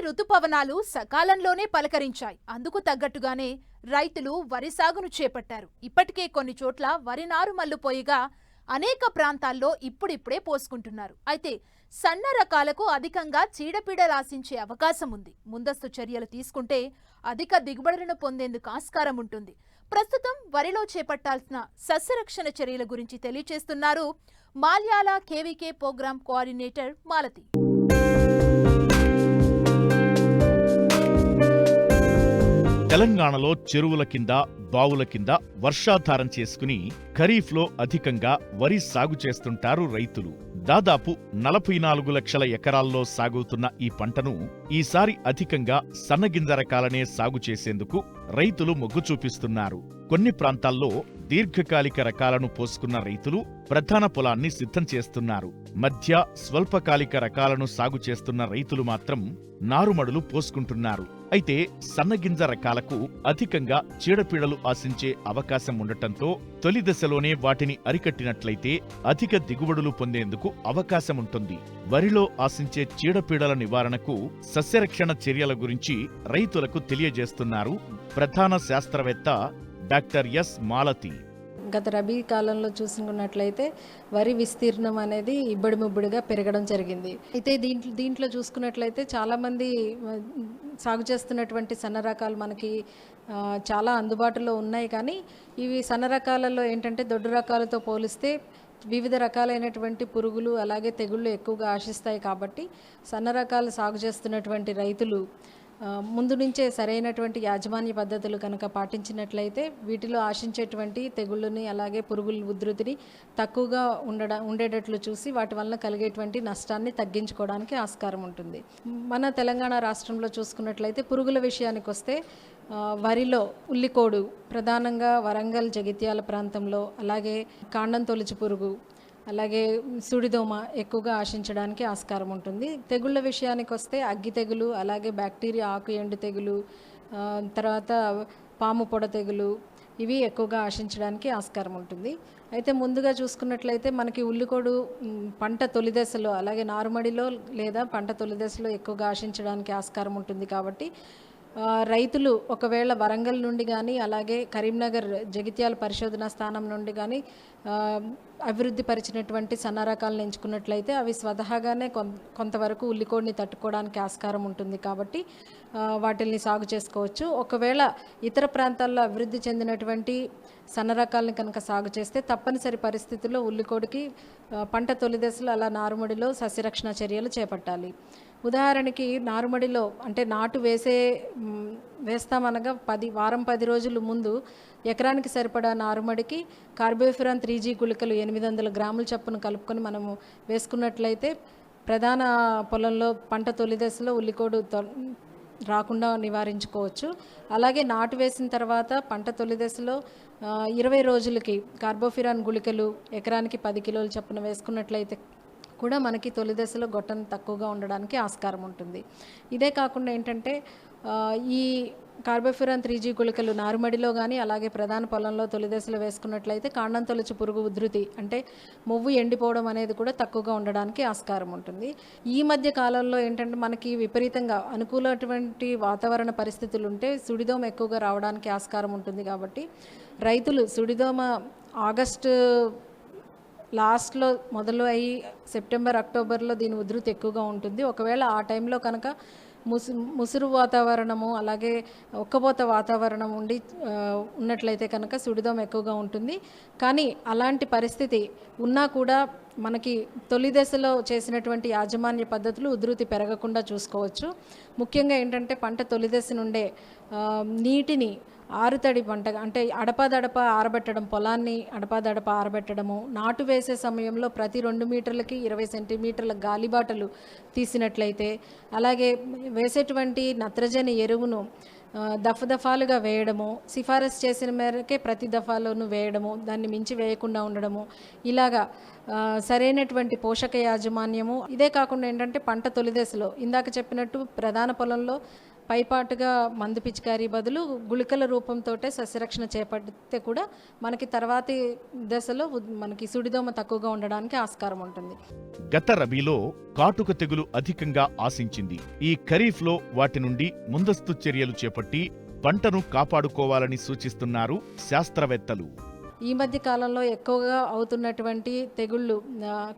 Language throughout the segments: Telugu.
రుతుపవనాలు సకాలంలోనే పలకరించాయి. అందుకు తగ్గట్టుగానే రైతులు వరి సాగును చేపట్టారు. ఇప్పటికే కొన్ని చోట్ల వరి నారు మల్లుపోయిగా అనేక ప్రాంతాల్లో ఇప్పుడిప్పుడే పోసుకుంటున్నారు. అయితే సన్న రకాలకు అధికంగా చీడపీడలు ఆశించే అవకాశం ఉంది. ముందస్తు చర్యలు తీసుకుంటే అధిక దిగుబడులను పొందేందుకు ఆస్కారం ఉంటుంది. ప్రస్తుతం వరిలో చేపట్టాల్సిన సస్యరక్షణ చర్యల గురించి తెలియజేస్తున్నారు Malyala KVK programme coordinator Malathi. తెలంగాణలో చెరువుల కింద బావుల కింద వర్షాధారం చేసుకుని ఖరీఫ్లో అధికంగా వరి సాగు చేస్తుంటారు రైతులు. దాదాపు 44 లక్షల ఎకరాల్లో సాగుతున్న ఈ పంటను ఈసారి అధికంగా సన్నగింజ రకాలనే సాగు చేసేందుకు రైతులు మొగ్గు చూపిస్తున్నారు. కొన్ని ప్రాంతాల్లో దీర్ఘకాలిక రకాలను పోసుకున్న రైతులు ప్రధాన పొలాన్ని సిద్ధం చేస్తున్నారు. మధ్య స్వల్పకాలిక రకాలను సాగు చేస్తున్న రైతులు మాత్రం నారుమడులు పోసుకుంటున్నారు. అయితే సన్నగింజ రకాలకు అధికంగా చీడపీడలు ఆశించే అవకాశం ఉండటంతో తొలి దశలోనే వాటిని అరికట్టినట్లయితే అధిక దిగుబడులు పొందేందుకు అవకాశం ఉంటుంది. వరిలో ఆశించే చీడపీడల నివారణకు సస్యరక్షణ చర్యల గురించి రైతులకు తెలియజేస్తున్నారు ప్రధాన శాస్త్రవేత్త డాక్టర్ ఎస్ మాలతి. గత రబీ కాలంలో చూసుకున్నట్లయితే వరి విస్తీర్ణం అనేది ఇబ్బడి ముబ్బడిగా పెరగడం జరిగింది. అయితే దీంట్లో చూసుకున్నట్లయితే చాలామంది సాగు చేస్తున్నటువంటి సన్న రకాలు మనకి చాలా అందుబాటులో ఉన్నాయి. కానీ ఇవి సన్న రకాలలో ఏంటంటే దొడ్డు రకాలతో పోలిస్తే వివిధ రకాలైనటువంటి పురుగులు అలాగే తెగుళ్ళు ఎక్కువగా ఆశిస్తాయి. కాబట్టి సన్న రకాలు సాగు చేస్తున్నటువంటి రైతులు ముందు నుంచే సరైనటువంటి యాజమాన్య పద్ధతులు కనుక పాటించినట్లయితే వీటిలో ఆశించేటువంటి తెగుళ్ళని అలాగే పురుగుల ఉధృతిని తక్కువగా ఉండేటట్లు చూసి వాటి వలన కలిగేటువంటి నష్టాన్ని తగ్గించుకోవడానికి ఆస్కారం ఉంటుంది. మన తెలంగాణ రాష్ట్రంలో చూసుకున్నట్లయితే పురుగుల విషయానికి వస్తే వరిలో ఉల్లికోడు ప్రధానంగా వరంగల్ జగిత్యాల ప్రాంతంలో, అలాగే కాండం తొలిచి పురుగు, అలాగే సుడిదోమ ఎక్కువగా ఆశించడానికి ఆస్కారం ఉంటుంది. తెగుళ్ళ విషయానికి వస్తే అగ్గి తెగులు, అలాగే బ్యాక్టీరియా ఆకు ఎండు తెగులు, తర్వాత పాము పొడ తెగులు, ఇవి ఎక్కువగా ఆశించడానికి ఆస్కారం ఉంటుంది. అయితే ముందుగా చూసుకున్నట్లయితే మనకి ఉల్లికోడు పంట తొలి దశలో అలాగే నారుమడిలో లేదా పంట తొలి దశలో ఎక్కువగా ఆశించడానికి ఆస్కారం ఉంటుంది. కాబట్టి రైతులు ఒకవేళ వరంగల్ నుండి కానీ అలాగే కరీంనగర్ జగిత్యాల పరిశోధనా స్థానం నుండి కానీ అభివృద్ధి పరిచినటువంటి సన్న రకాలను ఎంచుకున్నట్లయితే అవి స్వతహాగానే కొంతవరకు ఉల్లికోడిని తట్టుకోవడానికి ఆస్కారం ఉంటుంది. కాబట్టి వాటిల్ని సాగు చేసుకోవచ్చు. ఒకవేళ ఇతర ప్రాంతాల్లో అభివృద్ధి చెందినటువంటి సన్న రకాలను కనుక సాగు చేస్తే తప్పనిసరి పరిస్థితుల్లో ఉల్లికోడికి పంట తొలి దశలో అలా నారుమడిలో సస్యరక్షణ చర్యలు చేపట్టాలి. ఉదాహరణకి నారుమడిలో అంటే నాటు వేస్తామనగా 10 రోజుల ముందు ఎకరానికి సరిపడా నారుమడికి కార్బోఫిరాన్ 3G గుళికలు 800 గ్రాముల చొప్పున కలుపుకొని మనము వేసుకున్నట్లయితే ప్రధాన పొలంలో పంట తొలి దశలో ఉల్లికోడు రాకుండా నివారించుకోవచ్చు. అలాగే నాటు వేసిన తర్వాత పంట తొలి దశలో 20 రోజులకి కార్బోఫిరాన్ గుళికలు ఎకరానికి 10 కిలోల చొప్పున వేసుకున్నట్లయితే కూడా మనకి తొలి దశలో గొట్టం తక్కువగా ఉండడానికి ఆస్కారం ఉంటుంది. ఇదే కాకుండా ఏంటంటే ఈ కార్బోఫిరాన్ 3G గుళికలు నారుమడిలో కానీ అలాగే ప్రధాన పొలంలో తొలి దశలో వేసుకున్నట్లయితే కాండం తొలిచి పురుగు ఉధృతి అంటే మొవ్వు ఎండిపోవడం అనేది కూడా తక్కువగా ఉండడానికి ఆస్కారం ఉంటుంది. ఈ మధ్య కాలంలో ఏంటంటే మనకి విపరీతంగా అనుకూలమైనటువంటి వాతావరణ పరిస్థితులు ఉంటే సుడిదోమ ఎక్కువగా రావడానికి ఆస్కారం ఉంటుంది. కాబట్టి రైతులు సుడిదోమ ఆగస్టు లాస్ట్లో మొదలు అయ్యి సెప్టెంబర్ అక్టోబర్లో దీని ఉధృతి ఎక్కువగా ఉంటుంది. ఒకవేళ ఆ టైంలో కనుక ముసురు వాతావరణము అలాగే ఒక్కబోత వాతావరణం ఉన్నట్లయితే కనుక సుడిదోమ ఎక్కువగా ఉంటుంది. కానీ అలాంటి పరిస్థితి ఉన్నా కూడా మనకి తొలి దశలో చేసినటువంటి యాజమాన్య పద్ధతులు ఉధృతి పెరగకుండా చూసుకోవచ్చు. ముఖ్యంగా ఏంటంటే పంట తొలి దశ నుండే నీటిని ఆరుతడి పంట అంటే అడపాదడప ఆరబెట్టడం, పొలాన్ని అడపాదడప ఆరబెట్టడము, నాటు వేసే సమయంలో ప్రతి 2 మీటర్లకి 20 సెంటీమీటర్ల గాలిబాటలు తీసినట్లయితే, అలాగే వేసేటువంటి నత్రజని ఎరువును దఫాలుగా వేయడము, సిఫారసు చేసిన మేరకే ప్రతి దఫాలోనూ వేయడము, దాన్ని మించి వేయకుండా ఉండడము, ఇలాగా సరైనటువంటి పోషక యాజమాన్యము. ఇదే కాకుండా ఏంటంటే పంట తొలి దశలో ఇందాక చెప్పినట్టు ప్రధాన పొలంలో పైపాటుగా మందు పిచికారీ బదులు గుళికల రూపంతో సస్యరక్షణ చేపడితే కూడా మనకి తర్వాతి దశలో మనకి సుడిదోమ తక్కువగా ఉండడానికి ఆస్కారం ఉంటుంది. గత రబీలో కాటుక తెగులు అధికంగా ఆశించింది. ఈ ఖరీఫ్లో వాటి నుండి ముందస్తు చర్యలు చేపట్టి పంటను కాపాడుకోవాలని సూచిస్తున్నారు శాస్త్రవేత్తలు. ఈ మధ్య కాలంలో ఎక్కువగా అవుతున్నటువంటి తెగుళ్ళు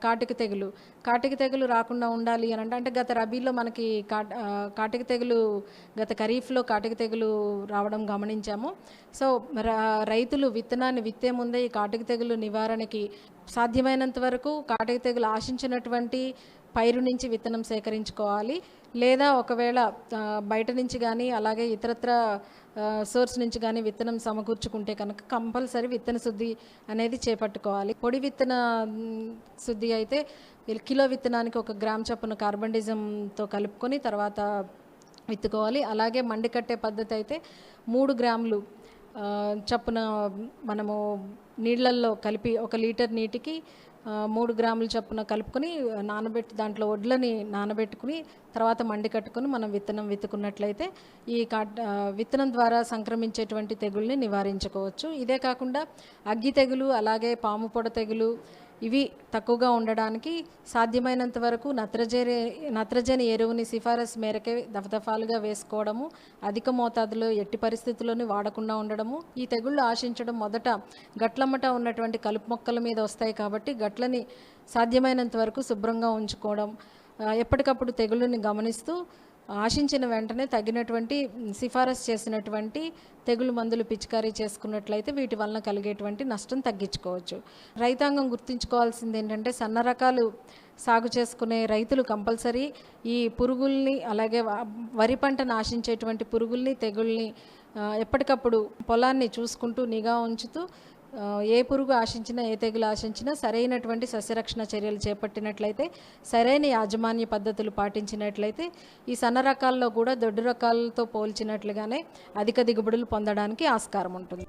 కాటిక తెగులు రాకుండా ఉండాలి అని అంటే గత రబీలో మనకి కాటిక తెగులు గత ఖరీఫ్లో కాటిక తెగులు రావడం గమనించాము. సో రైతులు విత్తనాన్ని విత్తే ముందే ఈ కాటిక తెగులు నివారణకి సాధ్యమైనంత వరకు కాటిక తెగులు ఆశించినటువంటి పైరు నుంచి విత్తనం సేకరించుకోవాలి. లేదా ఒకవేళ బయట నుంచి కానీ అలాగే ఇతరత్ర సోర్స్ నుంచి కానీ విత్తనం సమకూర్చుకుంటే కనుక కంపల్సరీ విత్తన శుద్ధి అనేది చేపట్టుకోవాలి. పొడి విత్తన శుద్ధి అయితే కిలో విత్తనానికి 1 గ్రామ్ చొప్పున కార్బండిజంతో కలుపుకొని తర్వాత విత్తుకోవాలి. అలాగే మండి కట్టే పద్ధతి అయితే 3 గ్రాములు చొప్పున మనము నీళ్ళల్లో కలిపి 1 లీటర్ నీటికి 3 గ్రాముల చొప్పున కలుపుకొని నానబెట్టి దాంట్లో వడ్లని నానబెట్టుకుని తర్వాత మండి కట్టుకొని మనం విత్తనం విత్తుకున్నట్లయితే ఈ విత్తనం ద్వారా సంక్రమించేటువంటి తెగుల్ని నివారించుకోవచ్చు. ఇదే కాకుండా అగ్గి తెగులు అలాగే పాము పొడ తెగులు ఇవి తక్కువగా ఉండడానికి సాధ్యమైనంత వరకు నత్రజని ఎరువుని సిఫారసు మేరకే దఫదఫాలుగా వేసుకోవడము, అధిక మోతాదులో ఎట్టి పరిస్థితుల్లోనూ వాడకుండా ఉండడము. ఈ తెగుళ్ళు ఆశించడం మొదట గట్లమ్మట ఉన్నటువంటి కలుపు మొక్కల మీద వస్తాయి కాబట్టి గట్లని సాధ్యమైనంత వరకు శుభ్రంగా ఉంచుకోవడం, ఎప్పటికప్పుడు తెగుళ్ళని గమనిస్తూ ఆశించిన వెంటనే తగినటువంటి సిఫారసు చేసినటువంటి తెగులు మందులు పిచికారీ చేసుకున్నట్లయితే వీటి వలన కలిగేటువంటి నష్టం తగ్గించుకోవచ్చు. రైతాంగం గుర్తుంచుకోవాల్సింది ఏంటంటే సన్న రకాలు సాగు చేసుకునే రైతులు కంపల్సరీ ఈ పురుగుల్ని అలాగే వరి పంటను ఆశించేటువంటి పురుగుల్ని తెగుల్ని ఎప్పటికప్పుడు పొలాన్ని చూసుకుంటూ నిఘా ఉంచుతూ ఏ పురుగు ఆశించినా ఏ తెగులు ఆశించినా సరైనటువంటి సస్యరక్షణ చర్యలు చేపట్టినట్లయితే సరైన యాజమాన్య పద్ధతులు పాటించినట్లయితే ఈ సన్న రకాల్లో కూడా దొడ్డు రకాలతో పోల్చినట్లుగానే అధిక దిగుబడులు పొందడానికి ఆస్కారం ఉంటుంది.